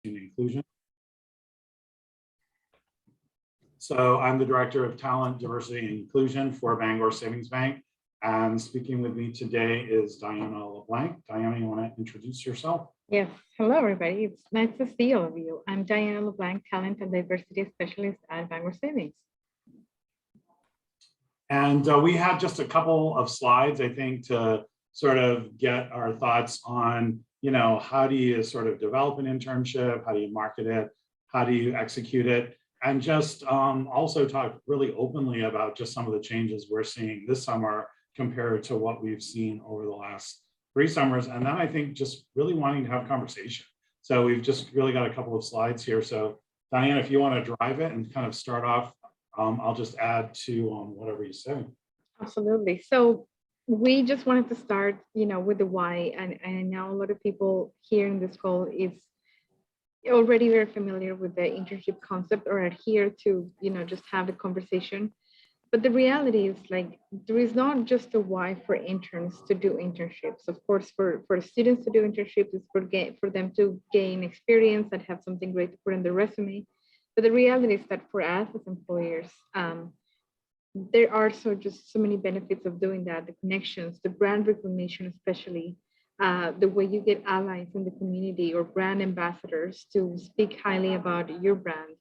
and inclusion. So I'm the Director of Talent, Diversity, and Inclusion for Bangor Savings Bank. And speaking with me today is Diana LeBlanc. Diana, you want to introduce yourself? Yes. Hello, everybody. It's nice to see all of you. I'm Diana LeBlanc, Talent and Diversity Specialist at Bangor Savings. And we have just a couple of slides, I think, to sort of get our thoughts on, how do you sort of develop an internship? How do you market it? How do you execute it? And just also talk really openly about just some of the changes we're seeing this summer compared to what we've seen over the last 3 summers. And then I think just really wanting to have conversation. So we've just really got a couple of slides here. So Diana, if you want to drive it and kind of start off, I'll just add to whatever you say. Absolutely. So we just wanted to start, with the why. And I know a lot of people here in this call is already very familiar with the internship concept or are here to, just have a conversation. But the reality is there is not just a why for interns to do internships. Of course, for students to do internships, it's for them to gain experience and have something great to put on their resume. But the reality is that for us as employers, there are just so many benefits of doing that, the connections, the brand recognition, especially the way you get allies in the community or brand ambassadors to speak highly about your brand,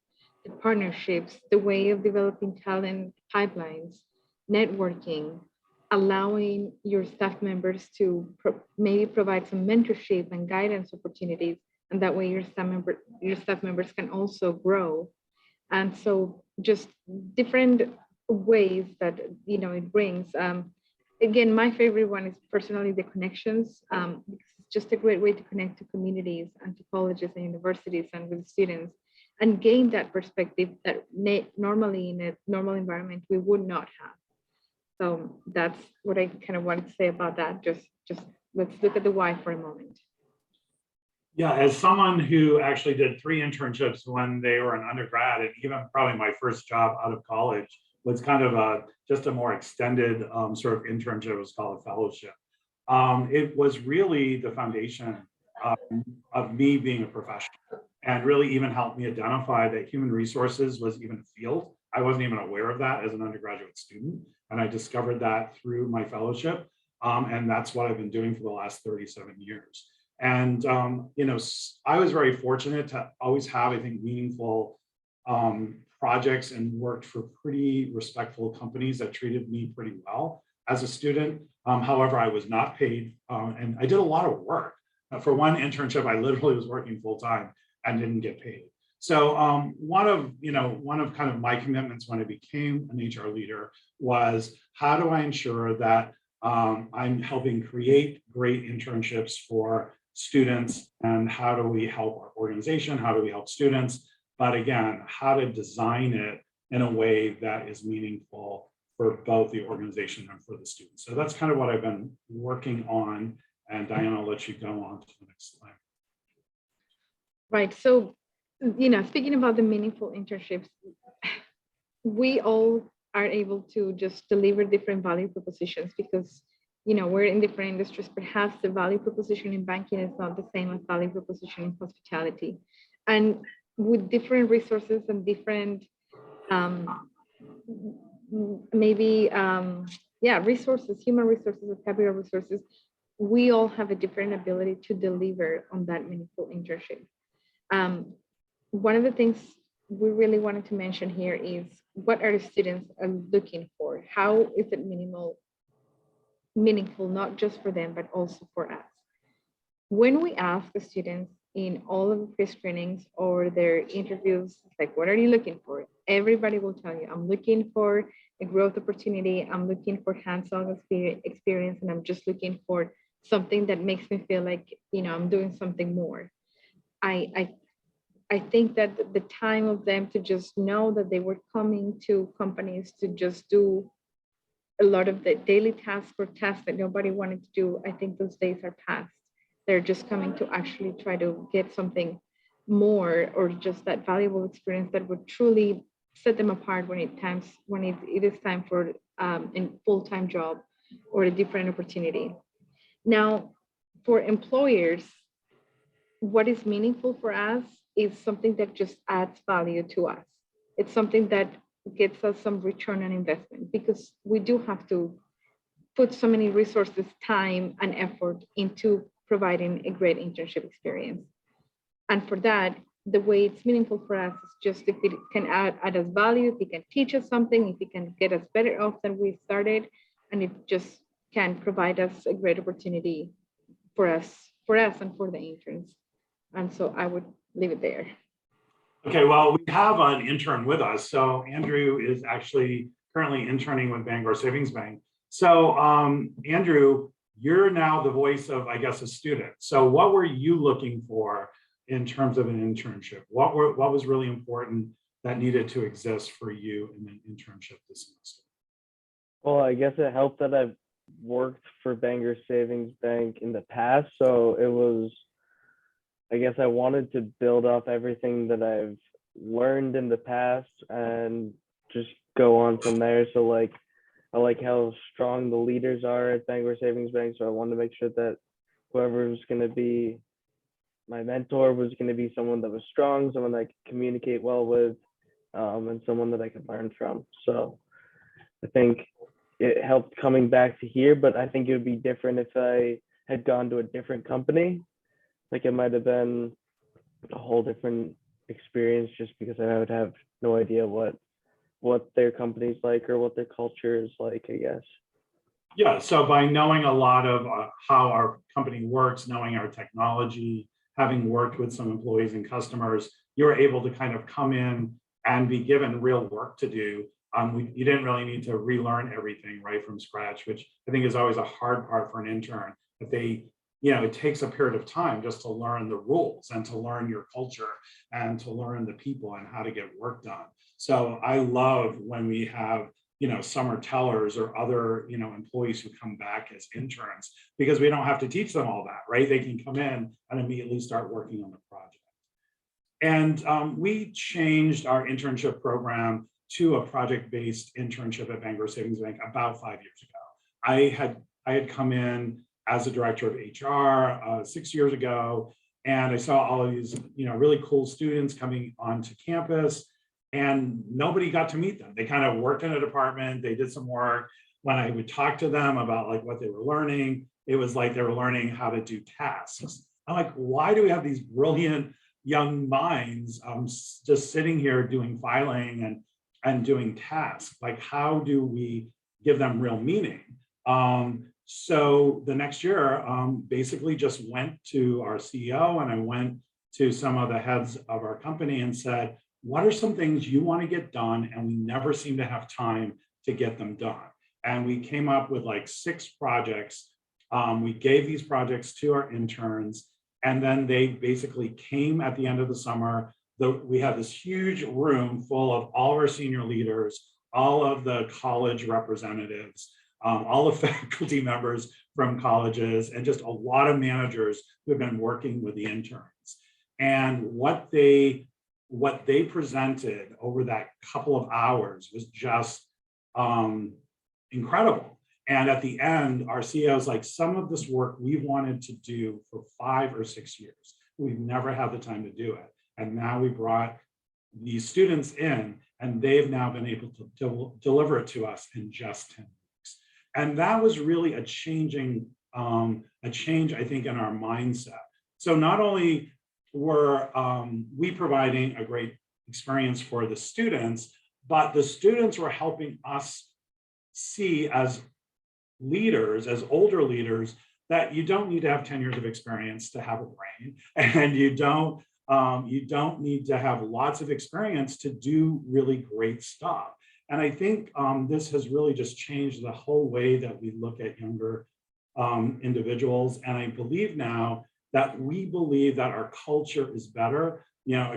the partnerships, the way of developing talent pipelines, networking, allowing your staff members to maybe provide some mentorship and guidance opportunities. And that way your staff members can also grow. And so just different ways that, it brings. Again, my favorite one is personally the connections. It's just a great way to connect to communities and to colleges and universities and with students and gain that perspective that normally in a normal environment we would not have. So that's what I kind of wanted to say about that. Just let's look at the why for a moment. Yeah, as someone who actually did 3 internships when they were an undergrad, and even probably my first job out of college was kind of just a more extended sort of internship. It was called a fellowship. It was really the foundation of me being a professional and really even helped me identify that human resources was even a field. I wasn't even aware of that as an undergraduate student. And I discovered that through my fellowship. And that's what I've been doing for the last 37 years. And, I was very fortunate to always have, I think, meaningful projects and worked for pretty respectful companies that treated me pretty well as a student. However, I was not paid and I did a lot of work. For one internship, I literally was working full time and didn't get paid. So one of kind of my commitments when I became an HR leader was, how do I ensure that I'm helping create great internships for students, and how do we help our organization? How do we help students? But again, how to design it in a way that is meaningful for both the organization and for the students. So that's kind of what I've been working on. And Diana, I'll let you go on to the next slide. Right. So, speaking about the meaningful internships, we all are able to just deliver different value propositions because, we're in different industries. Perhaps the value proposition in banking is not the same as value proposition in hospitality. And with different resources and different, resources, human resources, capital resources, we all have a different ability to deliver on that meaningful internship. One of the things we really wanted to mention here is what are the students are looking for? How is it meaningful, not just for them, but also for us? When we ask the students in all of the pre-screenings or their interviews, like, what are you looking for? Everybody will tell you, I'm looking for a growth opportunity. I'm looking for hands-on experience, and I'm just looking for something that makes me feel like, I'm doing something more. I think that the time of them to just know that they were coming to companies to just do a lot of the daily tasks or tasks that nobody wanted to do, I think those days are past. They're just coming to actually try to get something more, or just that valuable experience that would truly set them apart when it is time for a full-time job or a different opportunity. Now, for employers, what is meaningful for us is something that just adds value to us. It's something that gets us some return on investment, because we do have to put so many resources, time, and effort into providing a great internship experience. And for that, the way it's meaningful for us is just if it can add us value, if it can teach us something, if it can get us better off than we started, and it just can provide us a great opportunity for us and for the interns. And so I would leave it there. Okay, well, we have an intern with us. So Andrew is actually currently interning with Bangor Savings Bank. So Andrew, you're now the voice of, I guess, a student. So what were you looking for in terms of an internship? What was really important that needed to exist for you in an internship this semester? Well, I guess it helped that I've worked for Bangor Savings Bank in the past. So it was, I guess I wanted to build off everything that I've learned in the past and just go on from there. So like, I like how strong the leaders are at Bangor Savings Bank. So I wanted to make sure that whoever was going to be my mentor was going to be someone that was strong, someone that I could communicate well with, and someone that I could learn from. So I think it helped coming back to here, but I think it would be different if I had gone to a different company. Like it might have been a whole different experience, just because I would have no idea what their company's like or what their culture is like, I guess. Yeah, so by knowing a lot of how our company works, knowing our technology, having worked with some employees and customers, you were able to kind of come in and be given real work to do. You didn't really need to relearn everything right from scratch, which I think is always a hard part for an intern. But it takes a period of time just to learn the rules and to learn your culture and to learn the people and how to get work done. So I love when we have summer tellers or other employees who come back as interns, because we don't have to teach them all that, right? They can come in and immediately start working on the project. And we changed our internship program to a project-based internship at Bangor Savings Bank about 5 years ago. I had come in as a director of HR 6 years ago, and I saw all of these really cool students coming onto campus, and nobody got to meet them. They kind of worked in a department, they did some work. When I would talk to them about like what they were learning, it was like they were learning how to do tasks. I'm like, why do we have these brilliant young minds just sitting here doing filing and doing tasks? Like, how do we give them real meaning? So the next year, basically just went to our CEO and I went to some of the heads of our company and said, what are some things you want to get done? And we never seem to have time to get them done. And we came up with like 6 projects. We gave these projects to our interns, and then they basically came at the end of the summer. We had this huge room full of all of our senior leaders, all of the college representatives, all the faculty members from colleges, and just a lot of managers who have been working with the interns. And what they presented over that couple of hours was just incredible. And at the end, our CEO was like, some of this work we've wanted to do for 5 or 6 years. We've never had the time to do it. And now we brought these students in, and they've now been able to deliver it to us in just 10 weeks. And that was really a change, I think, in our mindset. So not only were we providing a great experience for the students, but the students were helping us see as leaders, as older leaders, that you don't need to have 10 years of experience to have a brain, and you don't need to have lots of experience to do really great stuff. And I think this has really just changed the whole way that we look at younger individuals. And I believe now that we believe that our culture is better,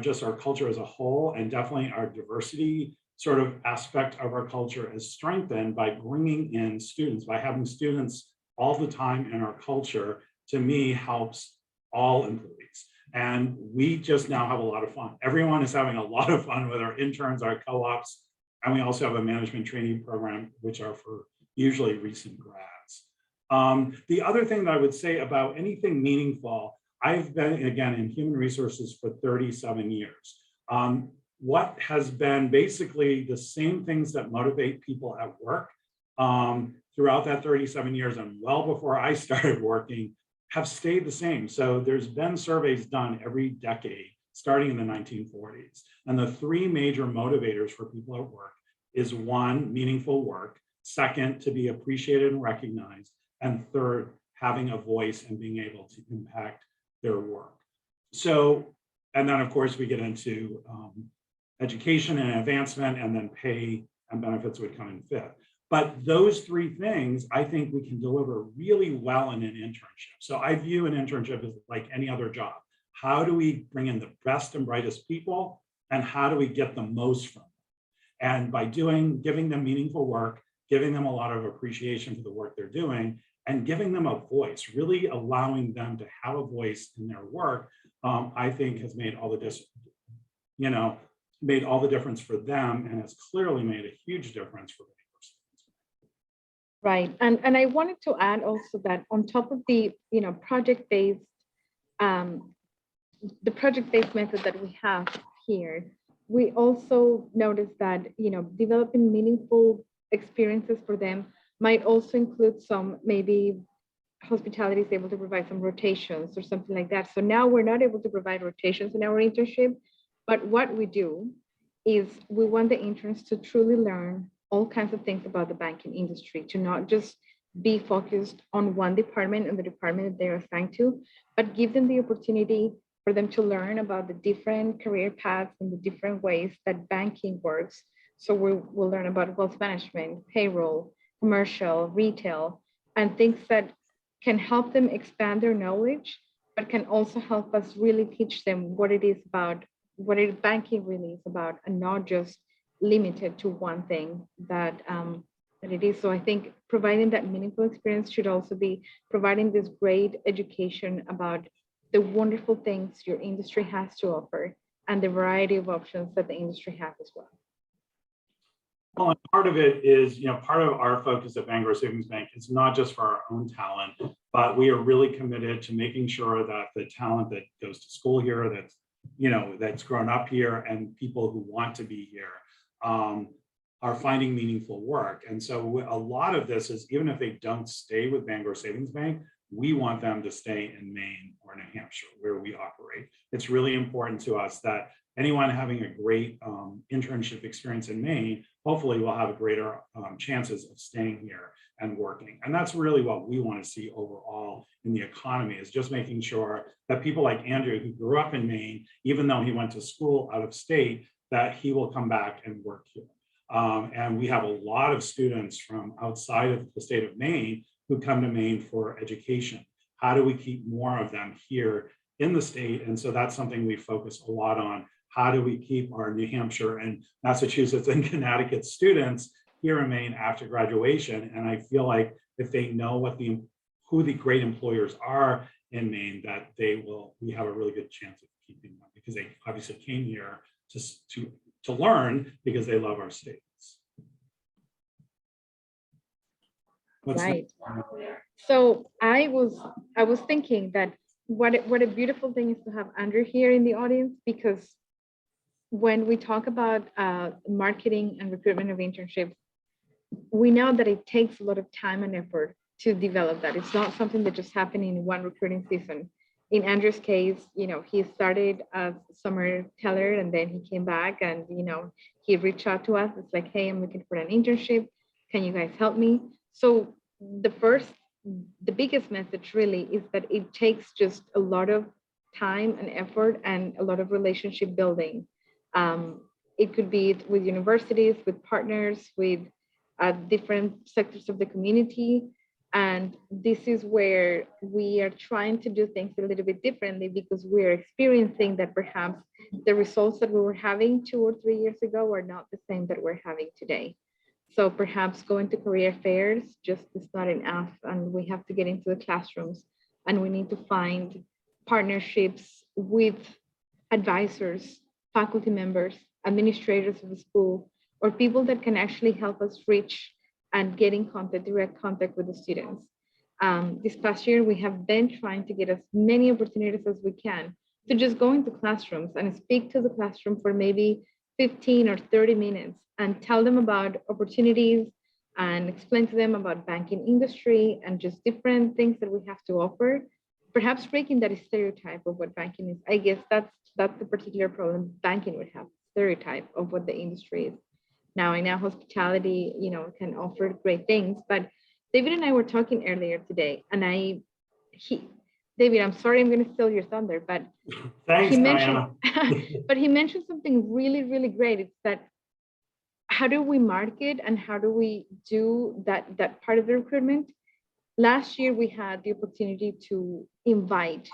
just our culture as a whole, and definitely our diversity sort of aspect of our culture is strengthened by bringing in students, by having students all the time in our culture. To me, helps all employees. And we just now have a lot of fun. Everyone is having a lot of fun with our interns, our co-ops, and we also have a management training program, which are for usually recent grads. The other thing that I would say about anything meaningful, I've been, again, in human resources for 37 years. What has been basically the same things that motivate people at work throughout that 37 years and well before I started working have stayed the same. So there's been surveys done every decade starting in the 1940s. And the three major motivators for people at work is one, meaningful work, second, to be appreciated and recognized, and third, having a voice and being able to impact their work. So, and then of course we get into education and advancement, and then pay and benefits would come in fifth. But those three things, I think we can deliver really well in an internship. So I view an internship as like any other job. How do we bring in the best and brightest people, and how do we get the most from them? And by giving them meaningful work, giving them a lot of appreciation for the work they're doing, and giving them a voice, really allowing them to have a voice in their work, I think has made all the difference for them, and has clearly made a huge difference for Bangor. Right, and I wanted to add also that on top of the project-based method that we have here, we also noticed that developing meaningful experiences for them might also include some, maybe hospitality is able to provide some rotations or something like that. So now we're not able to provide rotations in our internship, but what we do is we want the interns to truly learn all kinds of things about the banking industry, to not just be focused on one department and the department that they're assigned to, but give them the opportunity for them to learn about the different career paths and the different ways that banking works. So we'll learn about wealth management, payroll, commercial, retail, and things that can help them expand their knowledge, but can also help us really teach them what it is about, banking really is about, and not just limited to one thing that it is. So I think providing that meaningful experience should also be providing this great education about the wonderful things your industry has to offer and the variety of options that the industry has as well. Well, and part of it is, part of our focus at Bangor Savings Bank is not just for our own talent, but we are really committed to making sure that the talent that goes to school here, that's grown up here, and people who want to be here are finding meaningful work. And so a lot of this is, even if they don't stay with Bangor Savings Bank, we want them to stay in Maine or New Hampshire, where we operate. It's really important to us that anyone having a great internship experience in Maine, hopefully will have greater chances of staying here and working. And that's really what we want to see overall in the economy, is just making sure that people like Andrew, who grew up in Maine, even though he went to school out of state, that he will come back and work here. And we have a lot of students from outside of the state of Maine who come to Maine for education. How do we keep more of them here in the state? And so that's something we focus a lot on. How do we keep our New Hampshire and Massachusetts and Connecticut students here in Maine after graduation? And I feel like if they know who the great employers are in Maine, that we have a really good chance of keeping them, because they obviously came here to learn because they love our states. Right. So I was thinking that what a beautiful thing is to have Andrew here in the audience, because when we talk about marketing and recruitment of internships, we know that it takes a lot of time and effort to develop that. It's not something that just happened in one recruiting season. In Andrew's case, he started as a summer teller, and then he came back and, he reached out to us. It's like, hey, I'm looking for an internship. Can you guys help me? So the biggest message really is that it takes just a lot of time and effort and a lot of relationship building. It could be with universities, with partners, with different sectors of the community. And this is where we are trying to do things a little bit differently, because we're experiencing that perhaps the results that we were having 2 or 3 years ago are not the same that we're having today. So perhaps going to career fairs just is not enough, and we have to get into the classrooms, and we need to find partnerships with advisors, faculty members, administrators of the school, or people that can actually help us reach and get in contact, direct contact with the students. This past year, we have been trying to get as many opportunities as we can to just go into classrooms and speak to the classroom for maybe 15 or 30 minutes and tell them about opportunities and explain to them about banking industry and just different things that we have to offer. Perhaps breaking that stereotype of what banking is. I guess that's the particular problem banking would have, stereotype of what the industry is. Now I know hospitality, can offer great things, but David and I were talking earlier today, and David, I'm sorry, I'm going to steal your thunder, but Thanks, he mentioned, Diana. but he mentioned something really, really great. It's that how do we market and how do we do that part of the recruitment? Last year, we had the opportunity to invite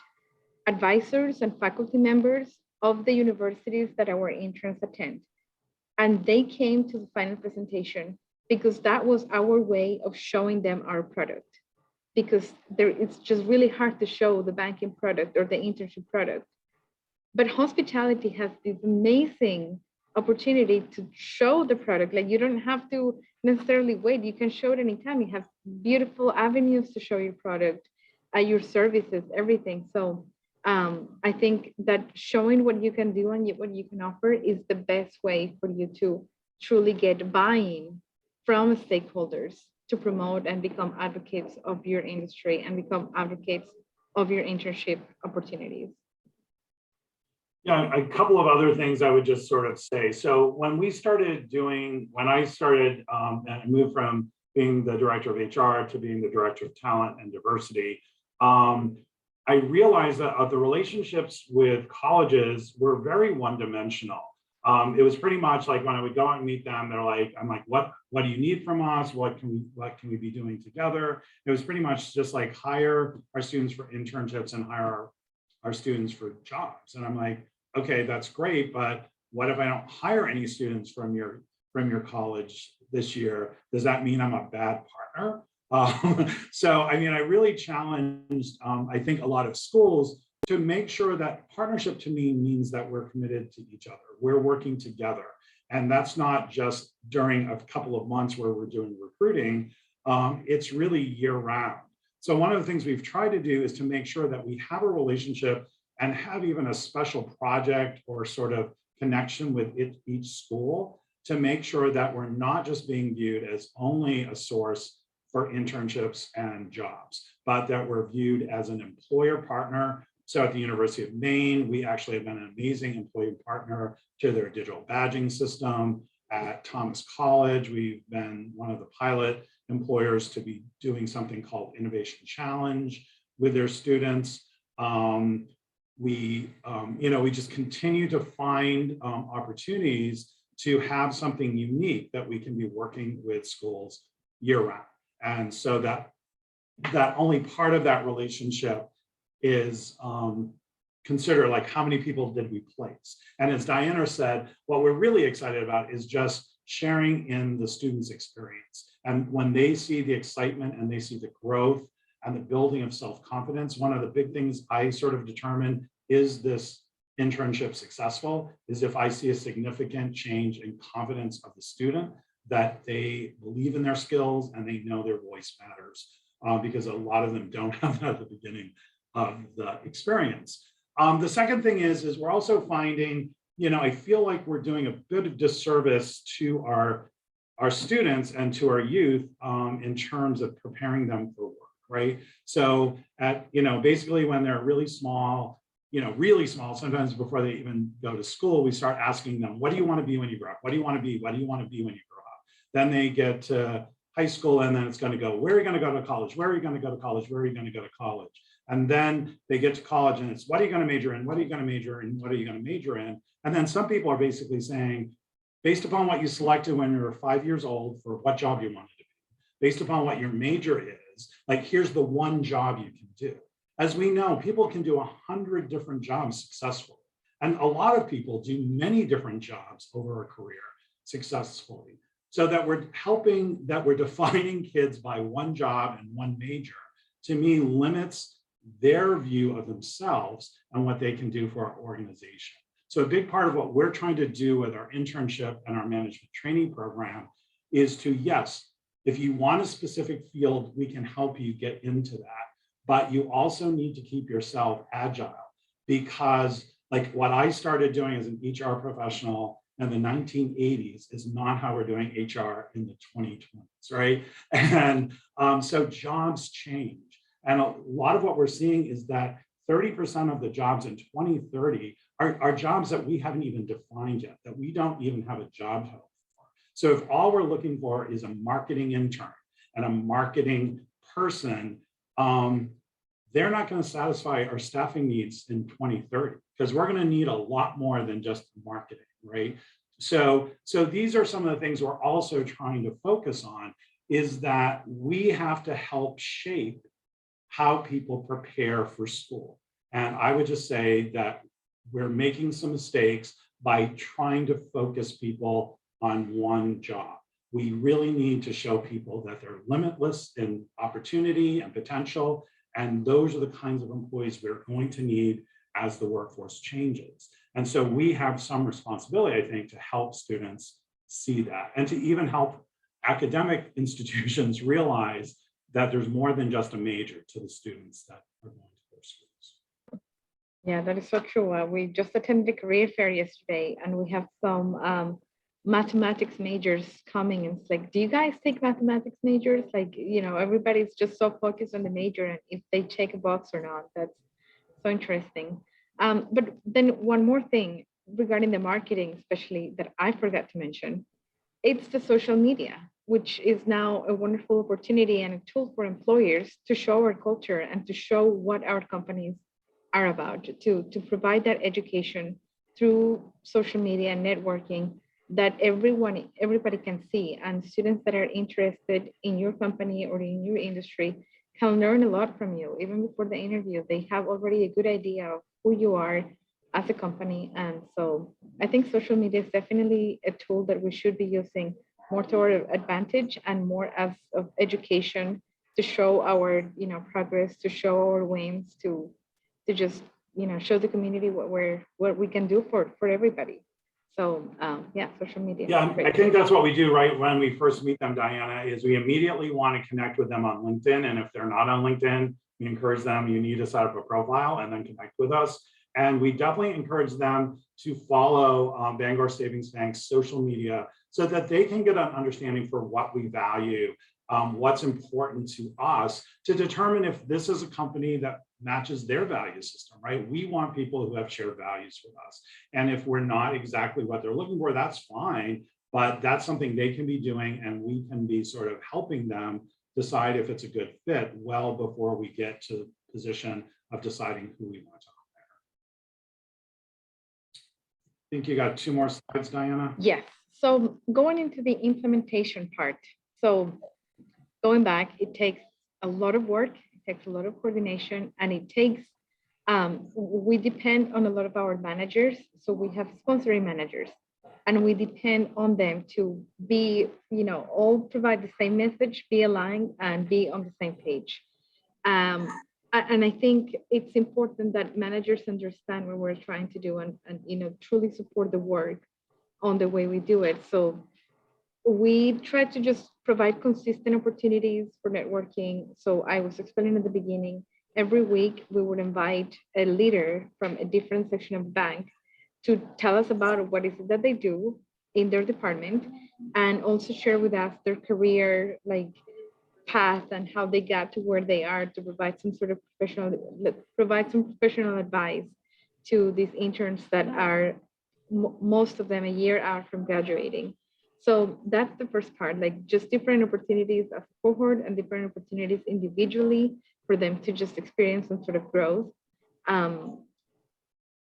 advisors and faculty members of the universities that our interns attend. And they came to the final presentation because that was our way of showing them our product. Because it's just really hard to show the banking product or the internship product. But hospitality has this amazing opportunity to show the product. Like you don't have to necessarily wait. You can show it anytime. You have beautiful avenues to show your product, your services, everything. So I think that showing what you can do and what you can offer is the best way for you to truly get buy-in from stakeholders to promote and become advocates of your industry and become advocates of your internship opportunities. Yeah, a couple of other things I would just sort of say. So when I started and I moved from being the director of HR to being the director of talent and diversity, I realized that the relationships with colleges were very one-dimensional. It was pretty much like when I would go out and meet them, I'm like, what do you need from us? What can we be doing together? It was pretty much just like hire our students for internships and hire our students for jobs. And I'm like, okay, that's great, but what if I don't hire any students from your college this year? Does that mean I'm a bad partner? So, I mean, I really challenged, I think, a lot of schools to make sure that partnership to me means that we're committed to each other. We're working together. And that's not just during a couple of months where we're doing recruiting, it's really year round. So one of the things we've tried to do is to make sure that we have a relationship and have even a special project or sort of connection with each school to make sure that we're not just being viewed as only a source for internships and jobs, but that we're viewed as an employer partner. So at the University of Maine, we actually have been an amazing employee partner to their digital badging system. At Thomas College, we've been one of the pilot employers to be doing something called Innovation Challenge with their students. We just continue to find opportunities to have something unique that we can be working with schools year round. And so that only part of that relationship is consider like how many people did we place. And as Diana said, what we're really excited about is just sharing in the students' experience. And when they see the excitement and they see the growth and the building of self-confidence, one of the big things I sort of determine is this internship successful is if I see a significant change in confidence of the student, that they believe in their skills and they know their voice matters, because a lot of them don't have that at the beginning of the experience. The second thing is we're also finding, I feel like we're doing a bit of disservice to our students and to our youth in terms of preparing them for work, right? So basically when they're really small, sometimes before they even go to school, we start asking them, what do you want to be when you grow up? What do you want to be? What do you want to be when you grow up? Then they get to high school and then it's going to go, where are you going to go to college? Where are you going to go to college? Where are you going to go to college? And then they get to college and it's, what are you going to major in? What are you going to major in? What are you going to major in? And then some people are basically saying, based upon what you selected when you were 5 years old for what job you wanted to be, based upon what your major is, like, here's the one job you can do. As we know, people can do 100 different jobs successfully. And a lot of people do many different jobs over a career successfully. So that we're defining kids by one job and one major, to me, limits their view of themselves and what they can do for our organization. So a big part of what we're trying to do with our internship and our management training program is to, yes, If you want a specific field, we can help you get into that. But you also need to keep yourself agile, because like what I started doing as an HR professional in the 1980s is not how we're doing HR in the 2020s, right? And so jobs change. And a lot of what we're seeing is that 30% of the jobs in 2030 are jobs that we haven't even defined yet, that we don't even have a job title for. So if all we're looking for is a marketing intern and a marketing person, they're not going to satisfy our staffing needs in 2030, because we're going to need a lot more than just marketing, right? So these are some of the things we're also trying to focus on, is that we have to help shape how people prepare for school. And I would just say that we're making some mistakes by trying to focus people on one job. We really need to show people that they're limitless in opportunity and potential. And those are the kinds of employees we're going to need as the workforce changes. And so we have some responsibility, I think, to help students see that, and to even help academic institutions realize that there's more than just a major to the students that are going to their schools. Yeah, that is so true. We just attended a career fair yesterday, and we have some mathematics majors coming. And it's like, do you guys take mathematics majors? Like, you know, everybody's just so focused on the major and if they check a box or not. That's so interesting. But then one more thing regarding the marketing, especially, that I forgot to mention, it's the social media, which is now a wonderful opportunity and a tool for employers to show our culture and to show what our companies are about, to provide that education through social media and networking that everybody can see. And students that are interested in your company or in your industry can learn a lot from you. Even before the interview, they have already a good idea of who you are as a company. And so I think social media is definitely a tool that we should be using more to our advantage and more as of education, to show our, you know, progress, to show our wins, to just, you know, show the community what we can do for everybody. So yeah, social media. Yeah, I think that's what we do, right? When we first meet them, Diana, is we immediately want to connect with them on LinkedIn. And if they're not on LinkedIn, we encourage them, you need to set up a profile and then connect with us. And we definitely encourage them to follow Bangor Savings Bank's social media so that they can get an understanding for what we value, what's important to us, to determine if this is a company that matches their value system, right? We want people who have shared values with us. And if we're not exactly what they're looking for, that's fine, but that's something they can be doing, and we can be sort of helping them decide if it's a good fit well before we get to the position of deciding who we want to hire. I think you got 2 more slides, Diana. Yes. So going into the implementation part. So going back, it takes a lot of work, it takes a lot of coordination, and it takes, we depend on a lot of our managers. So we have sponsoring managers, and we depend on them to be, you know, all provide the same message, be aligned, and be on the same page. And I think it's important that managers understand what we're trying to do and you know, truly support the work on the way we do it. So we try to just provide consistent opportunities for networking. So I was explaining at the beginning, every week we would invite a leader from a different section of the bank to tell us about what is it that they do in their department, and also share with us their career like path and how they got to where they are, to provide some sort of professional advice to these interns that are most of them a year out from graduating. So that's the first part, like just different opportunities as a cohort and different opportunities individually for them to just experience some sort of growth.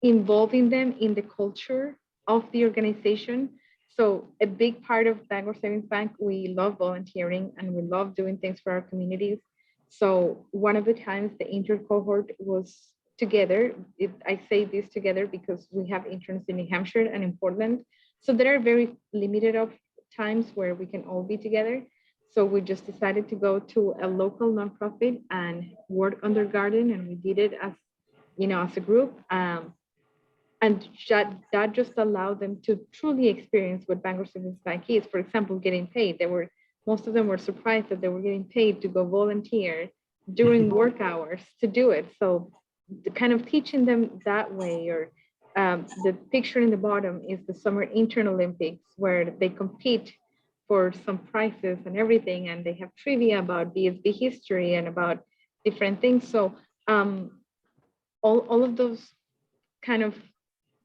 Involving them in the culture of the organization. So a big part of Bangor Savings Bank, we love volunteering and we love doing things for our communities. So one of the times the intern cohort was together, I say this together because we have interns in New Hampshire and in Portland. So there are very limited of times where we can all be together. So we just decided to go to a local nonprofit and work on their garden, and we did it as, you know, as a group. And that just allowed them to truly experience what Bangor Savings Bank is. For example, getting paid. There were most of them were surprised that they were getting paid to go volunteer during work hours to do it. So the kind of teaching them that way, or the picture in the bottom is the Summer Intern Olympics, where they compete for some prizes and everything, and they have trivia about BSB history and about different things. So all of those kind of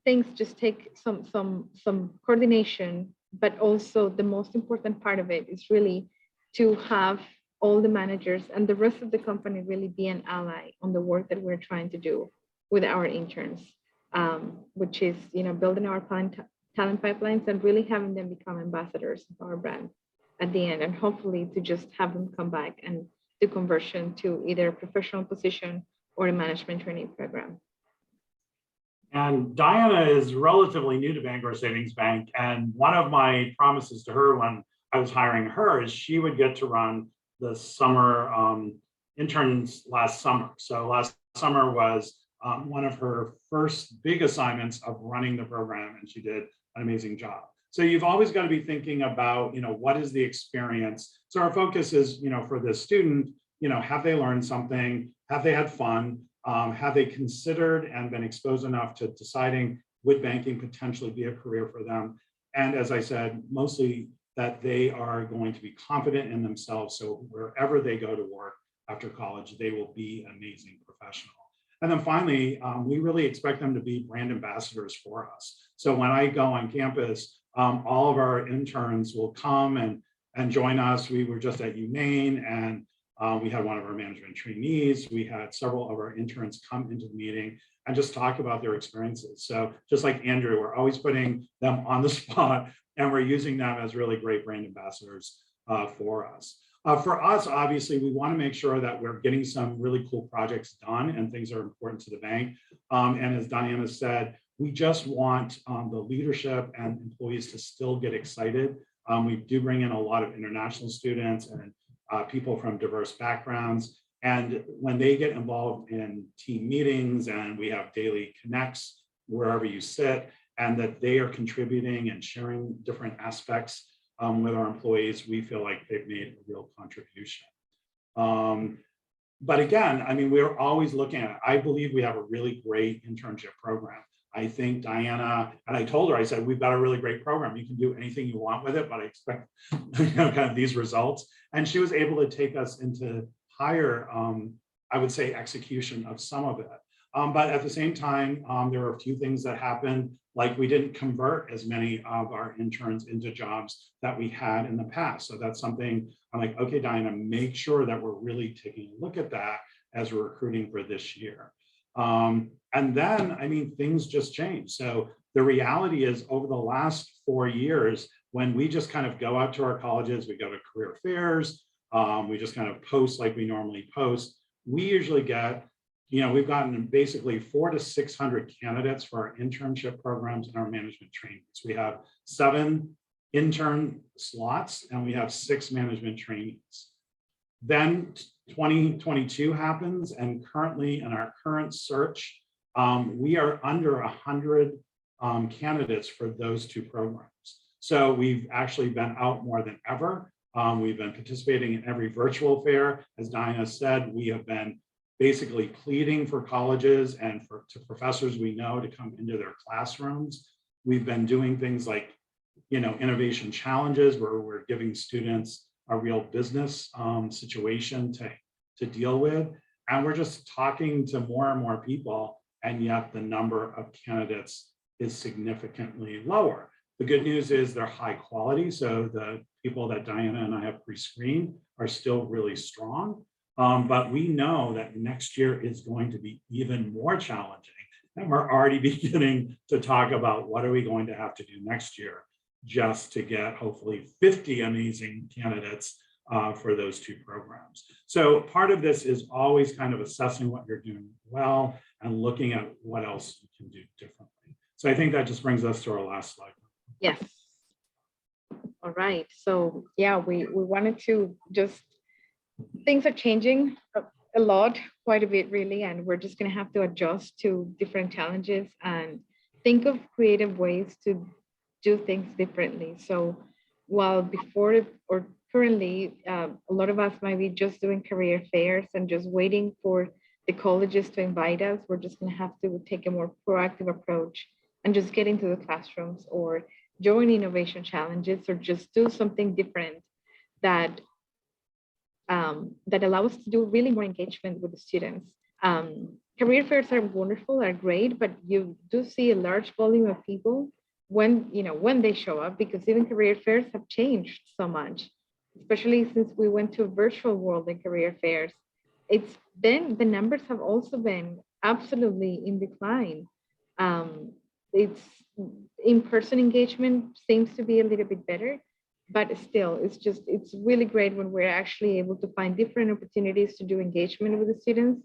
things just take some coordination, but also the most important part of it is really to have all the managers and the rest of the company really be an ally on the work that we're trying to do with our interns, which is, building our talent pipelines and really having them become ambassadors of our brand at the end, and hopefully to just have them come back and do conversion to either a professional position or a management training program. And Diana is relatively new to Bangor Savings Bank. And one of my promises to her when I was hiring her is she would get to run the summer interns last summer. So last summer was one of her first big assignments of running the program, and she did an amazing job. So you've always got to be thinking about, what is the experience? So our focus is, for the student, have they learned something? Have they had fun? Have they considered and been exposed enough to deciding would banking potentially be a career for them? And as I said, mostly that they are going to be confident in themselves. So wherever they go to work after college, they will be an amazing professional. And then finally, we really expect them to be brand ambassadors for us. So when I go on campus, all of our interns will come and join us. We were just at Maine, and we had one of our management trainees. We had several of our interns come into the meeting and just talk about their experiences. So just like Andrew, we're always putting them on the spot, and we're using them as really great brand ambassadors for us. For us, obviously, we want to make sure that we're getting some really cool projects done and things are important to the bank. And as Diana said, we just want the leadership and employees to still get excited. We do bring in a lot of international students and people from diverse backgrounds. And when they get involved in team meetings and we have daily connects wherever you sit, and that they are contributing and sharing different aspects with our employees, we feel like they've made a real contribution. But again, we're always looking at it. I believe we have a really great internship program. I think Diana, and I told her, I said, we've got a really great program. You can do anything you want with it, but I expect kind of these results. And she was able to take us into higher, I would say, execution of some of it. But at the same time, there were a few things that happened, like we didn't convert as many of our interns into jobs that we had in the past. So that's something I'm like, okay, Diana, make sure that we're really taking a look at that as we're recruiting for this year. And then, things just change. So the reality is over the last 4 years, when we just kind of go out to our colleges, we go to career fairs, we just kind of post like we normally post, we usually get, we've gotten basically 400 to 600 candidates for our internship programs and our management trainings. We have 7 intern slots and we have 6 management trainees. Then 2022 happens, and currently in our current search, we are under 100 candidates for those 2 programs. So we've actually been out more than ever. We've been participating in every virtual fair. As Diana said, we have been basically pleading for colleges and to professors we know to come into their classrooms. We've been doing things like, innovation challenges where we're giving students a real business situation to deal with. And we're just talking to more and more people, and yet the number of candidates is significantly lower. The good news is they're high quality. So the people that Diana and I have pre-screened are still really strong. But we know that next year is going to be even more challenging. And we're already beginning to talk about what are we going to have to do next year just to get hopefully 50 amazing candidates for those 2 programs. So part of this is always kind of assessing what you're doing well and looking at what else you can do differently. So I think that just brings us to our last slide. Yes. All right. So yeah, we wanted to just, things are changing a lot, quite a bit really, and we're just going to have to adjust to different challenges and think of creative ways to do things differently. So while before or currently, a lot of us might be just doing career fairs and just waiting for the colleges to invite us. We're just going to have to take a more proactive approach and just get into the classrooms or join innovation challenges or just do something different that that allow us to do really more engagement with the students. Career fairs are wonderful, are great, but you do see a large volume of people when they show up, because even career fairs have changed so much, especially since we went to a virtual world in career fairs. It's been the numbers have also been absolutely in decline. It's in-person engagement seems to be a little bit better, but still it's really great when we're actually able to find different opportunities to do engagement with the students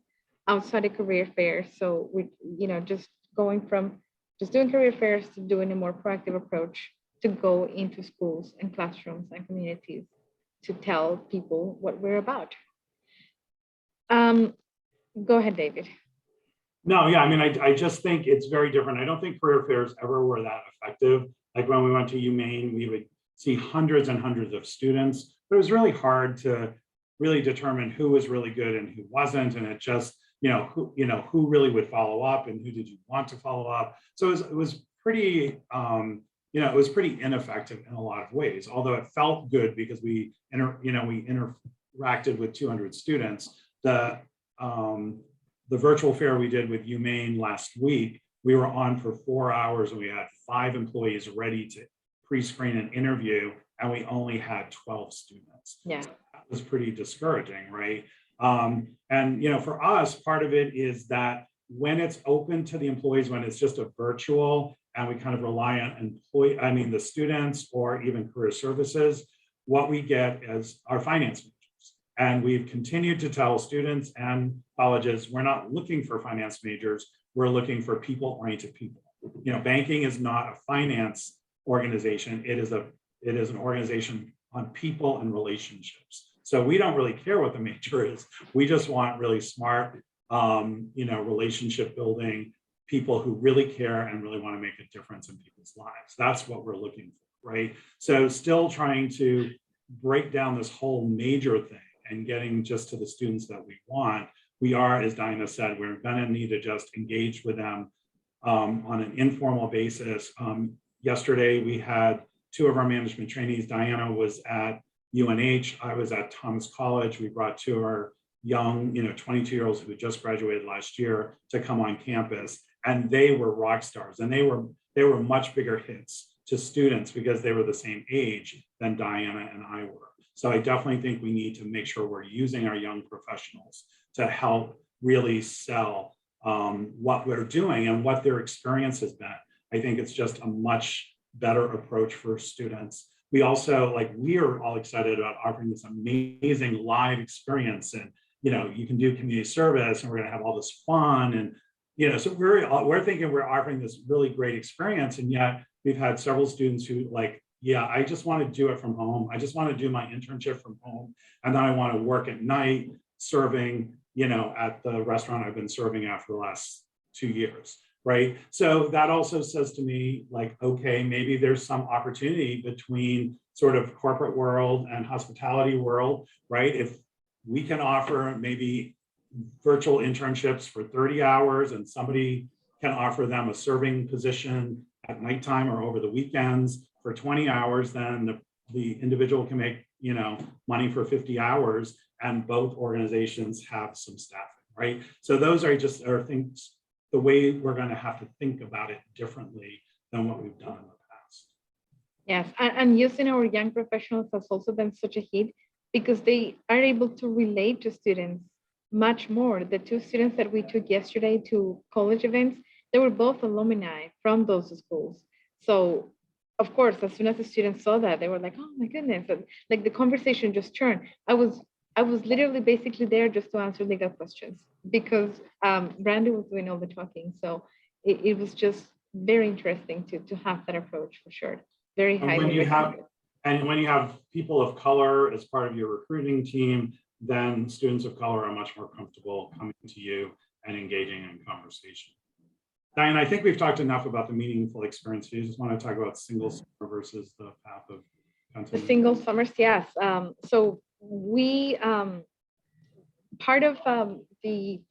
outside of career fairs. So we just going from just doing career fairs to doing a more proactive approach to go into schools and classrooms and communities to tell people what we're about. Go ahead, David. No, yeah, I mean, I just think it's very different. I don't think career fairs ever were that effective. Like when we went to Maine, we would see hundreds and hundreds of students, but it was really hard to really determine who was really good and who wasn't. And it just, who really would follow up and who did you want to follow up? So it was pretty, it was pretty ineffective in a lot of ways, although it felt good because we interacted with 200 students. The virtual fair we did with UMaine last week, we were on for 4 hours and we had 5 employees ready to pre-screen an interview, and we only had 12 students. Yeah, so that was pretty discouraging, right? And for us, part of it is that when it's open to the employees, when it's just a virtual, and we kind of rely on the students or even career services, what we get is our finance majors. And we've continued to tell students and colleges, we're not looking for finance majors, we're looking for people-oriented people. Banking is not a finance organization, it is an organization on people and relationships. So we don't really care what the major is. We just want really smart, relationship building people who really care and really want to make a difference in people's lives. That's what we're looking for, right? So still trying to break down this whole major thing and getting just to the students that we want. We are, as Diana said, we're going to need to just engage with them on an informal basis. Yesterday, we had 2 of our management trainees. Diana was at UNH, I was at Thomas College. We brought 2 of our young, 22-year-olds who had just graduated last year to come on campus, and they were rock stars, and they were much bigger hits to students because they were the same age than Diana and I were. So I definitely think we need to make sure we're using our young professionals to help really sell what we're doing and what their experience has been. I think it's just a much better approach for students. We also, we are all excited about offering this amazing live experience, and you can do community service, and we're going to have all this fun, and so we're thinking we're offering this really great experience, and yet we've had several students who yeah, I just want to do it from home. I just want to do my internship from home, and then I want to work at night serving, at the restaurant I've been serving at for the last 2 years. Right. So that also says to me, okay, maybe there's some opportunity between sort of corporate world and hospitality world, right? If we can offer maybe virtual internships for 30 hours and somebody can offer them a serving position at nighttime or over the weekends for 20 hours, then the individual can make, money for 50 hours, and both organizations have some staffing, right? So those are things, the way we're going to have to think about it differently than what we've done in the past. Yes, and using our young professionals has also been such a hit because they are able to relate to students much more. The 2 students that we took yesterday to college events, they were both alumni from those schools. So of course, as soon as the students saw that, they were like, oh my goodness, the conversation just turned. I was literally basically there just to answer legal questions because Brandy was doing all the talking. So it was just very interesting to have that approach for sure. Very highly recommended. And when you have people of color as part of your recruiting team, then students of color are much more comfortable coming to you and engaging in conversation. Diane, I think we've talked enough about the meaningful experience. Do you just want to talk about single versus the path of The single summers, yes. So we, part of the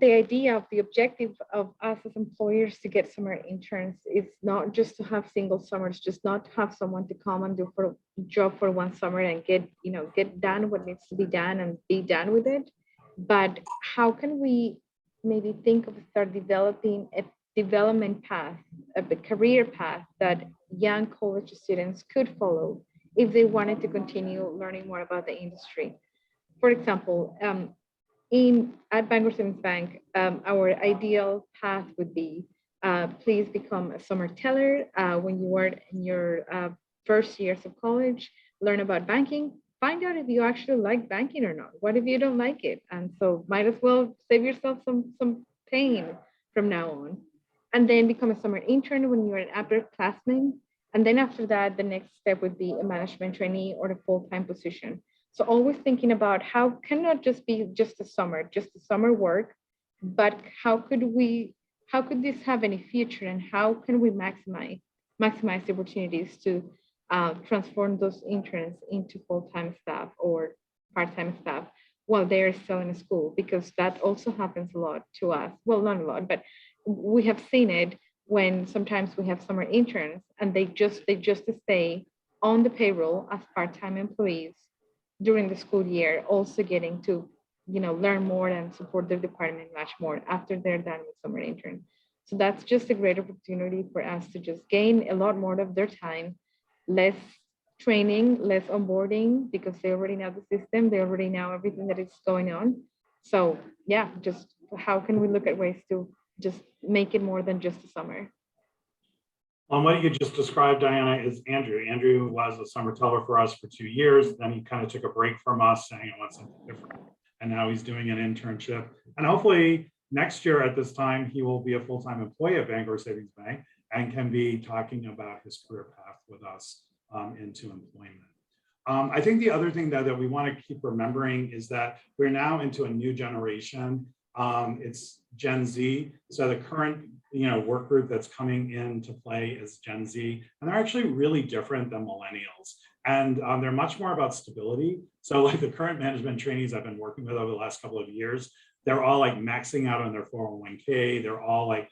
idea of the objective of us as employers to get summer interns is not just to have single summers, just not to have someone to come and do for a job for one summer and get done what needs to be done and be done with it. But how can we maybe think of start developing a development path, a career path that young college students could follow if they wanted to continue learning more about the industry? For example, at Bangor Savings Bank, our ideal path would be please become a summer teller when you are in your first years of college, learn about banking, find out if you actually like banking or not. What if you don't like it? And so might as well save yourself some pain from now on. And then become a summer intern when you're an upperclassman. And then after that, the next step would be a management trainee or a full-time position. So always thinking about how can not just be just a summer work, but how could this have any future and how can we maximize the opportunities to transform those interns into full-time staff or part-time staff while they're still in school, because that also happens a lot to us. Well, not a lot, but we have seen it when sometimes we have summer interns and they just stay on the payroll as part-time employees during the school year, also getting to learn more and support their department much more after they're done with summer intern. So that's just a great opportunity for us to just gain a lot more of their time, less training, less onboarding, because they already know the system, they already know everything that is going on. So yeah, just how can we look at ways to just make it more than just a summer? What you just described, Diana, is Andrew. Andrew was a summer teller for us for 2 years. Then he kind of took a break from us saying I want something different. And now he's doing an internship. And hopefully next year at this time, he will be a full-time employee at Bangor Savings Bank and can be talking about his career path with us into employment. I think the other thing that we want to keep remembering is that we're now into a new generation. It's Gen Z. So the current work group that's coming into play is Gen Z, and they're actually really different than millennials. And they're much more about stability. So like the current management trainees I've been working with over the last couple of years, they're all like maxing out on their 401k. They're all like,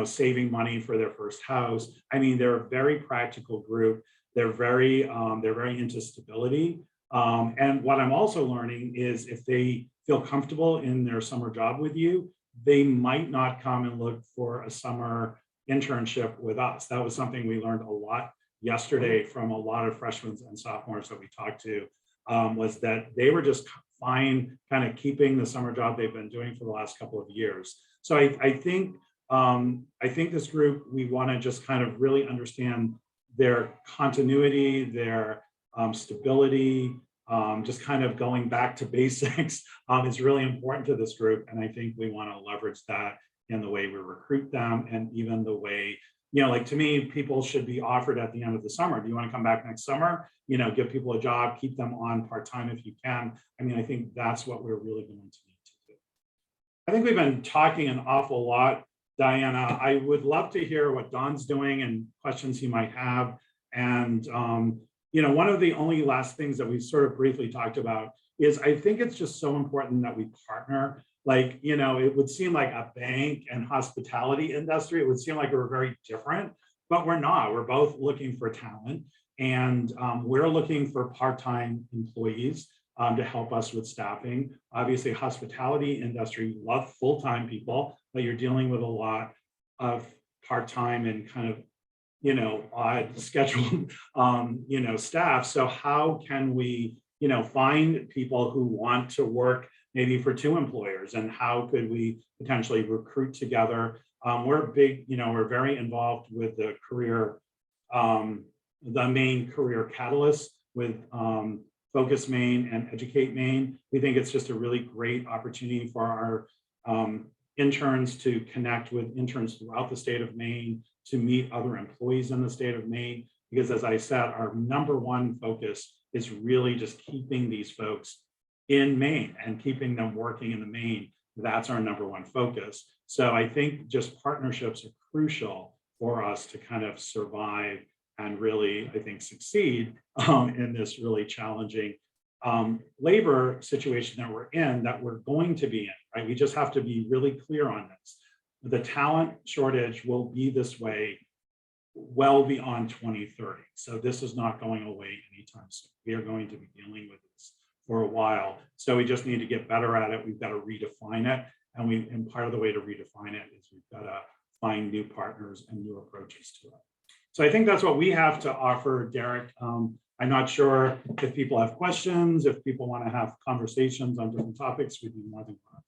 saving money for their first house. I mean, they're a very practical group. They're very into stability. And what I'm also learning is if they feel comfortable in their summer job with you, they might not come and look for a summer internship with us. That was something we learned a lot yesterday from a lot of freshmen and sophomores that we talked to, was that they were just fine kind of keeping the summer job they've been doing for the last couple of years. So I think this group, we want to just kind of really understand their continuity, their stability, just kind of going back to basics is really important to this group. And I think we want to leverage that in the way we recruit them and even the way, like to me, people should be offered at the end of the summer. Do you want to come back next summer? Give people a job, keep them on part-time if you can. I mean, I think that's what we're really going to need to do. I think we've been talking an awful lot, Diana. I would love to hear what Don's doing and questions he might have. And one of the only last things that we've sort of briefly talked about is I think it's just so important that we partner. Like, it would seem like a bank and hospitality industry, it would seem like we're very different, but we're not. We're both looking for talent, and we're looking for part-time employees to help us with staffing. Obviously, hospitality industry love full-time people, but you're dealing with a lot of part-time and kind of odd scheduled, staff. So how can we, find people who want to work maybe for 2 employers, and how could we potentially recruit together? We're big, we're very involved with the Maine Career Catalyst with Focus Maine and Educate Maine. We think it's just a really great opportunity for our interns to connect with interns throughout the state of Maine, to meet other employees in the state of Maine, because as I said, our number one focus is really just keeping these folks in Maine and keeping them working in the Maine. That's our number one focus. So I think just partnerships are crucial for us to kind of survive and really, I think, succeed in this really challenging labor situation that we're in, that we're going to be in, right? We just have to be really clear on this. The talent shortage will be this way well beyond 2030. So this is not going away anytime soon. We are going to be dealing with this for a while. So we just need to get better at it. We've got to redefine it. And part of the way to redefine it is we've got to find new partners and new approaches to it. So I think that's what we have to offer, Derek. I'm not sure if people have questions, if people want to have conversations on different topics, we'd be more than glad.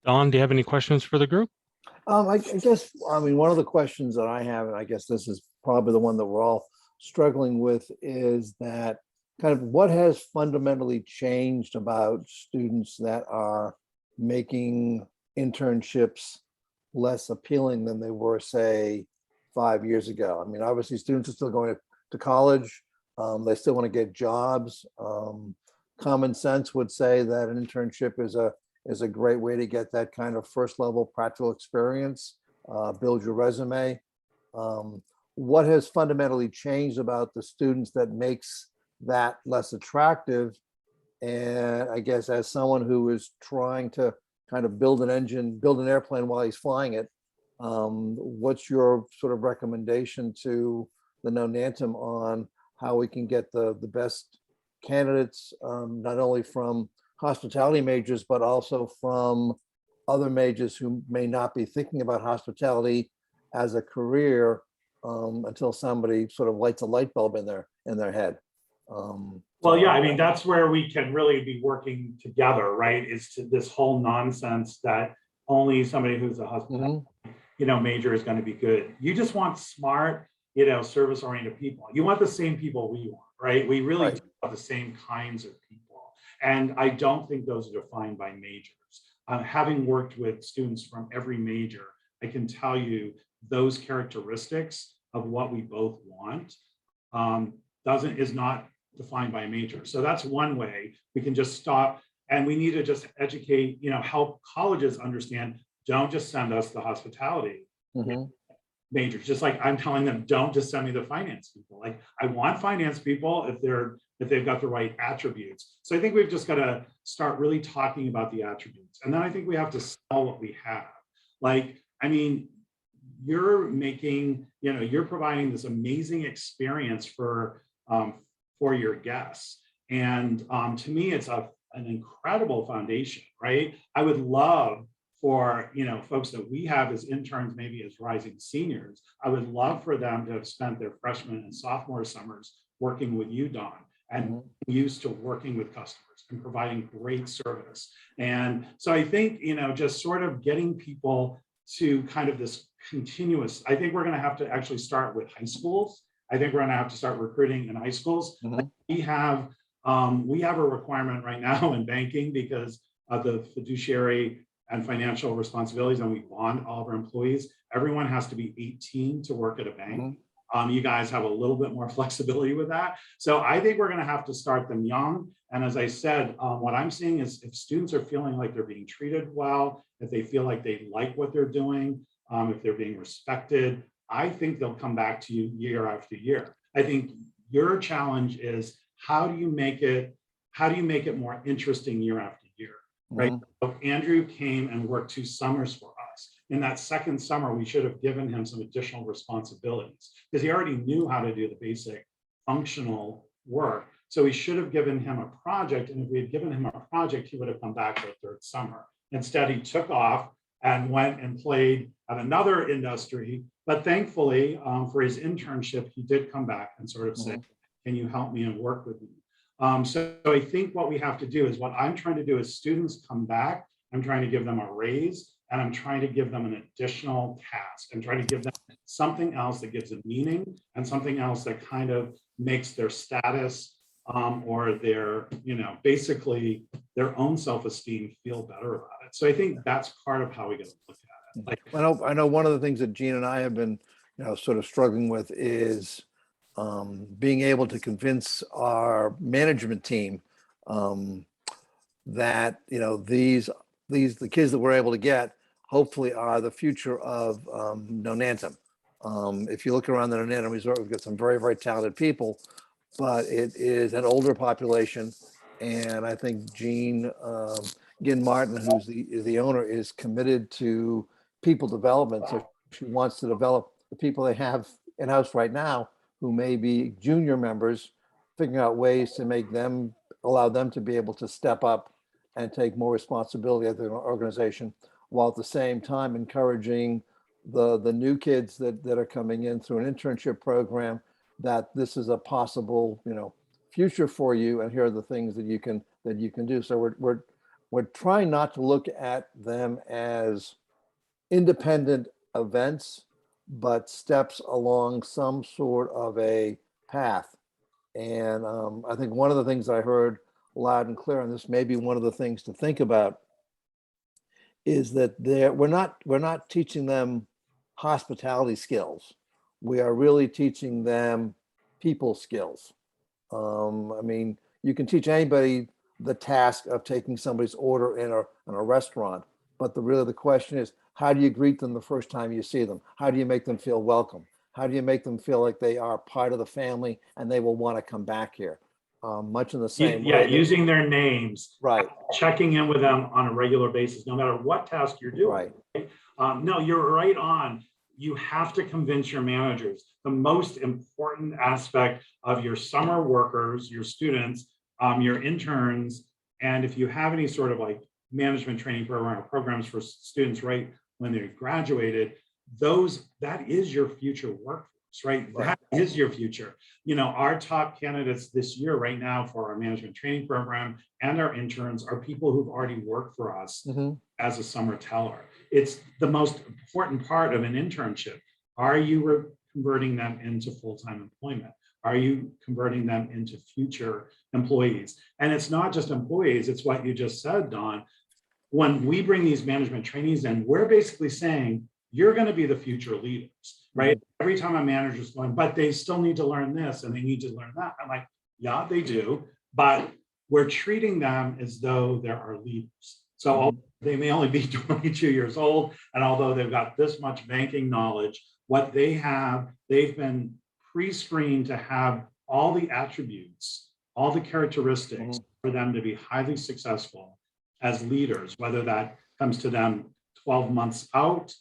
Don, do you have any questions for the group? I guess, I mean, one of the questions that I have, and I guess this is probably the one that we're all struggling with, is that kind of what has fundamentally changed about students that are making internships less appealing than they were, say, 5 years ago. I mean, obviously students are still going to college. They still want to get jobs. Common sense would say that an internship is a great way to get that kind of first level practical experience, build your resume. What has fundamentally changed about the students that makes that less attractive? And I guess as someone who is trying to kind of build an engine, build an airplane while he's flying it, what's your sort of recommendation to the Nonantum on how we can get the best candidates, not only from hospitality majors, but also from other majors who may not be thinking about hospitality as a career until somebody sort of lights a light bulb in their head. Well, yeah, I mean, that's where we can really be working together, right? Is to this whole nonsense that only somebody who's a hospitality, major is going to be good. You just want smart, service-oriented people. You want the same people we want, right? We really do want the same kinds of people. And I don't think those are defined by majors. Having worked with students from every major, I can tell you those characteristics of what we both want is not defined by a major. So that's one way we can just stop, and we need to just educate, help colleges understand, don't just send us the hospitality majors, just like I'm telling them, don't just send me the finance people. Like, I want finance people if they've got the right attributes. So I think we've just got to start really talking about the attributes. And then I think we have to sell what we have. Like, I mean, you're providing this amazing experience for your guests. And to me, it's an incredible foundation, right? I would love for folks that we have as interns, maybe as rising seniors, I would love for them to have spent their freshman and sophomore summers working with you, Don, and used to working with customers and providing great service. And so I think, just sort of getting people to kind of this continuous, I think we're going to have to actually start with high schools. I think we're going to have to start recruiting in high schools. Like we have a requirement right now in banking because of the fiduciary and financial responsibilities, and we bond all of our employees. Everyone has to be 18 to work at a bank. You guys have a little bit more flexibility with that. So I think we're going to have to start them young. And as I said, what I'm seeing is if students are feeling like they're being treated well, if they feel like they like what they're doing, if they're being respected, I think they'll come back to you year after year. I think your challenge is how do you make it more interesting year after year, right? So Andrew came and worked 2 summers for us. In that second summer, we should have given him some additional responsibilities because he already knew how to do the basic functional work. So we should have given him a project. And if we had given him a project, he would have come back for a 3rd summer. Instead, he took off and went and played at another industry. But thankfully, for his internship, he did come back and sort of say, can you help me and work with me? So I think what we have to do is what I'm trying to do is students come back, I'm trying to give them a raise, and I'm trying to give them an additional task. I'm trying to give them something else that gives them meaning and something else that kind of makes their status or their, basically their own self-esteem feel better about it. So I think that's part of how we get to look at it. Like, I know one of the things that Gene and I have been, sort of struggling with is being able to convince our management team that, the kids that we're able to get hopefully are the future of Nonantum. If you look around the Nana Resort, we've got some very, very talented people, but it is an older population. And I think Gin Martin, is the owner, is committed to people development. So she wants to develop the people they have in-house right now, who may be junior members, figuring out ways to allow them to be able to step up and take more responsibility of their organization, while at the same time encouraging the new kids that are coming in through an internship program, that this is a possible, future for you, and here are the things that you can do. So we're trying not to look at them as independent events, but steps along some sort of a path. And I think one of the things I heard loud and clear, and this may be one of the things to think about, is that we're not teaching them hospitality skills. We are really teaching them people skills. I mean, you can teach anybody the task of taking somebody's order in a restaurant, but the question is, how do you greet them the first time you see them? How do you make them feel welcome? How do you make them feel like they are part of the family and they will want to come back here? Much in the same Yeah, way. using their names, Right, checking in with them on a regular basis, no matter what task you're doing. right. No, you're right on. You have to convince your managers. The most important aspect of your summer workers, your students, your interns, and if you have any sort of like management training program or programs for students right when they're graduated, that is your future workforce, right? Right. That is your future. Our top candidates this year right now for our management training program and our interns are people who've already worked for us as a summer teller. It's the most important part of an internship. Are you converting them into full-time employment? Are you converting them into future employees? And it's not just employees, it's what you just said, Don. When we bring these management trainees in, we're basically saying, you're going to be the future leaders, right? Every time a manager is going, but they still need to learn this and they need to learn that. I'm like, yeah, they do, but we're treating them as though there are leaders. So they may only be 22 years old, and although they've got this much banking knowledge, what they have, they've been pre-screened to have all the attributes, all the characteristics for them to be highly successful as leaders, whether that comes to them 12 months out,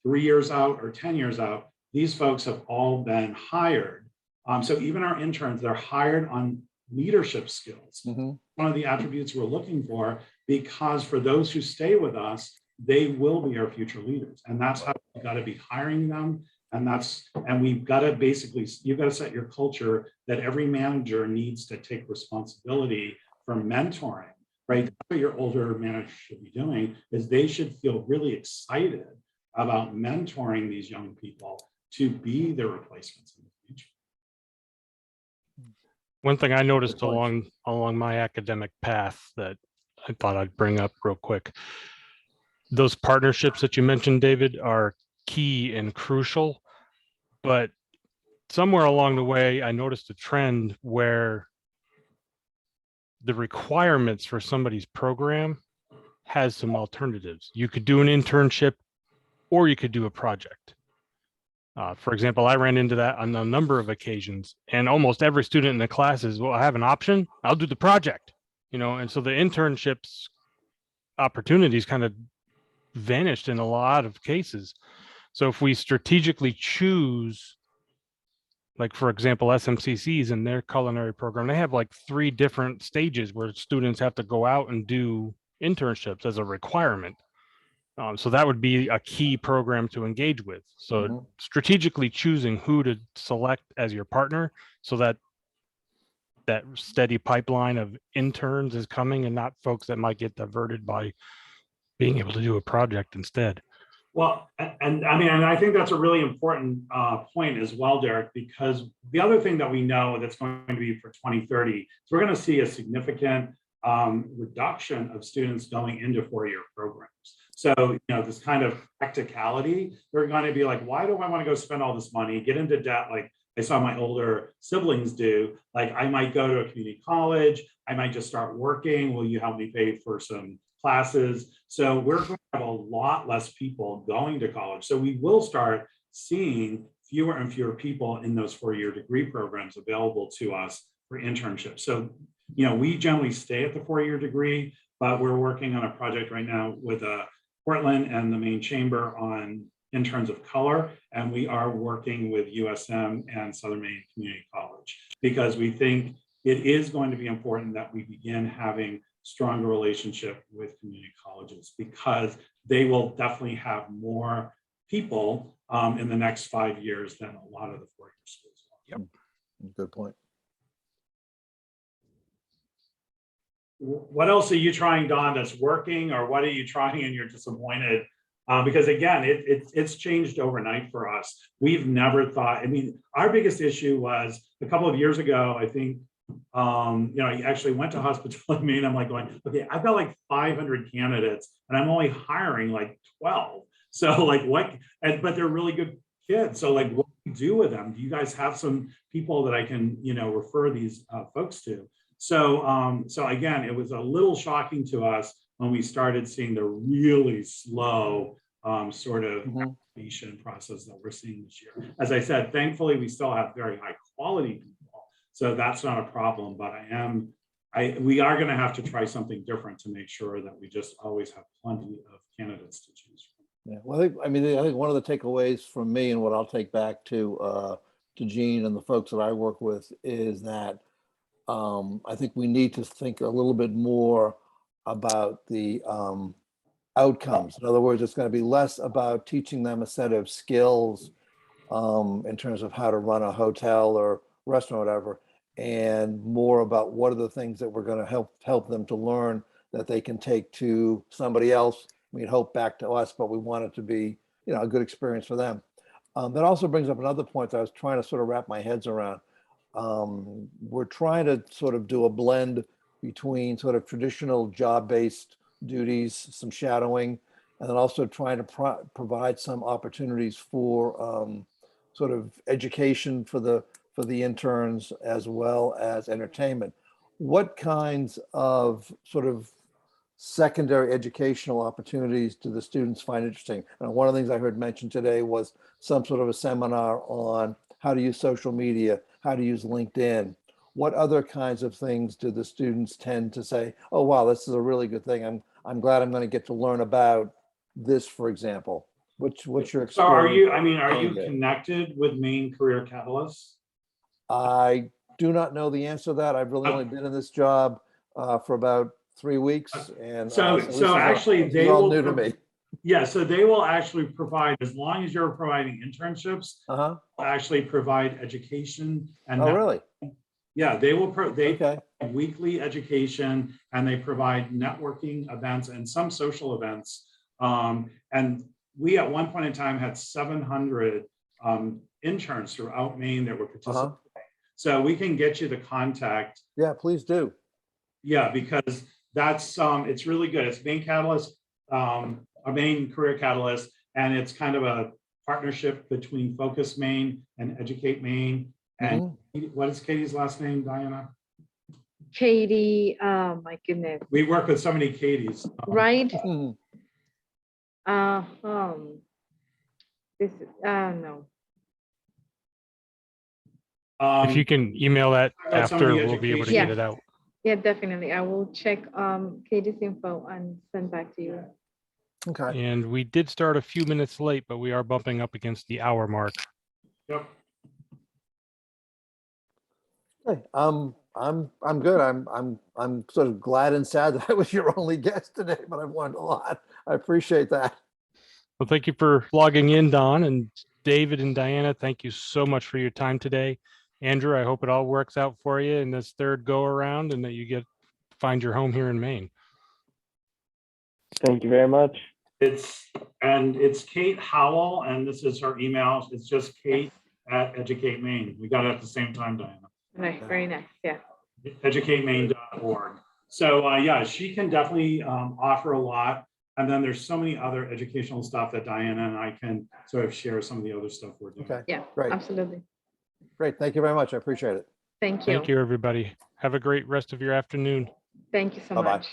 3 years out, or 10 years out. These folks have all been hired. So even our interns, they're hired on leadership skills. One of the attributes we're looking for, because for those who stay with us, they will be our future leaders. And that's how we've got to be hiring them. And we've got to you've got to set your culture that every manager needs to take responsibility for mentoring, right? That's what your older managers should be doing, is they should feel really excited about mentoring these young people to be their replacements in the future. One thing I noticed along my academic path that I thought I'd bring up real quick, those partnerships that you mentioned, David, are key and crucial, but somewhere along the way, I noticed a trend where the requirements for somebody's program has some alternatives. You could do an internship or you could do a project. For example, I ran into that on a number of occasions, and almost every student in the class is, well, I have an option, I'll do the project, and so the internships opportunities kind of vanished in a lot of cases. So if we strategically choose, like, for example, SMCCs in their culinary program, they have like 3 different stages where students have to go out and do internships as a requirement. So that would be a key program to engage with. So strategically choosing who to select as your partner, so that steady pipeline of interns is coming, and not folks that might get diverted by being able to do a project instead. Well, and I think that's a really important point as well, Derek, because the other thing that we know that's going to be for 2030 is we're going to see a significant reduction of students going into 4-year programs. So, this kind of practicality, they're going to be like, why do I want to go spend all this money, get into debt like I saw my older siblings do? Like, I might go to a community college, I might just start working. Will you help me pay for some classes? So we're going to have a lot less people going to college. So we will start seeing fewer and fewer people in those 4-year degree programs available to us for internships. So, we generally stay at the 4-year degree, but we're working on a project right now with Portland and the Maine Chamber on interns of color, and we are working with USM and Southern Maine Community College because we think it is going to be important that we begin having stronger relationship with community colleges because they will definitely have more people in the next 5 years than a lot of the 4-year schools. Yep. Good point. What else are you trying, Don, that's working, or what are you trying and you're disappointed? Because again, it's changed overnight for us. We've never thought, our biggest issue was a couple of years ago, I think, I actually went to Hospitality Maine. I'm like going, okay, I've got like 500 candidates and I'm only hiring like 12. So like but they're really good kids. So like, what do you do with them? Do you guys have some people that I can, refer these folks to? So, again, it was a little shocking to us when we started seeing the really slow sort of application process that we're seeing this year. As I said, thankfully, we still have very high quality people, so that's not a problem. But we are going to have to try something different to make sure that we just always have plenty of candidates to choose from. Yeah, well, I think one of the takeaways from me and what I'll take back to Gene and the folks that I work with is that I think we need to think a little bit more about the outcomes. In other words, it's going to be less about teaching them a set of skills in terms of how to run a hotel or restaurant or whatever, and more about what are the things that we're going to help them to learn that they can take to somebody else. We'd hope back to us, but we want it to be, a good experience for them. That also brings up another point that I was trying to sort of wrap my heads around. We're trying to sort of do a blend between sort of traditional job-based duties, some shadowing, and then also trying to provide some opportunities for sort of education for the interns as well as entertainment. What kinds of sort of secondary educational opportunities do the students find interesting? And one of the things I heard mentioned today was some sort of a seminar on how to use social media, how to use LinkedIn. What other kinds of things do the students tend to say, oh, wow, this is a really good thing. I'm glad I'm going to get to learn about this, for example. What's your experience? So are you connected with Maine Career Catalyst? I do not know the answer to that. I've really only been in this job for about 3 weeks. And so actually they will new to me. Yeah, so they will actually provide, as long as you're providing internships, actually provide education. And really? Yeah, they will provide weekly education, and they provide networking events and some social events. And we at one point in time had 700 interns throughout Maine that were participating. So we can get you the contact. Yeah, please do. Yeah, because that's it's really good. It's Maine Catalyst, a Maine Career Catalyst, and it's kind of a partnership between Focus Maine and Educate Maine. And what is Katie's last name, Diana? Katie, oh my goodness. We work with so many Katies. Right? This no. If you can email that after, we'll be able to get Yeah. it out. Yeah, definitely. I will check Katie's info and send back to you. Okay. And we did start a few minutes late, but we are bumping up against the hour mark. Yep. Hey, I'm good. I'm sort of glad and sad that I was your only guest today, but I've learned a lot. I appreciate that. Well, thank you for logging in, Don, and David and Diana. Thank you so much for your time today. Andrew, I hope it all works out for you in this third go around and that you find your home here in Maine. Thank you very much. It's Kate Howell, and this is her email. It's just Kate@Educate Maine. We got it at the same time, Diana. Nice, very nice. Yeah. educatemaine.org. So yeah, she can definitely offer a lot. And then there's so many other educational stuff that Diana and I can sort of share some of the other stuff we're doing. Okay. Yeah, Great. absolutely. Great. Thank you very much. I appreciate it. Thank you. Thank you, everybody. Have a great rest of your afternoon. Thank you so Bye-bye. much.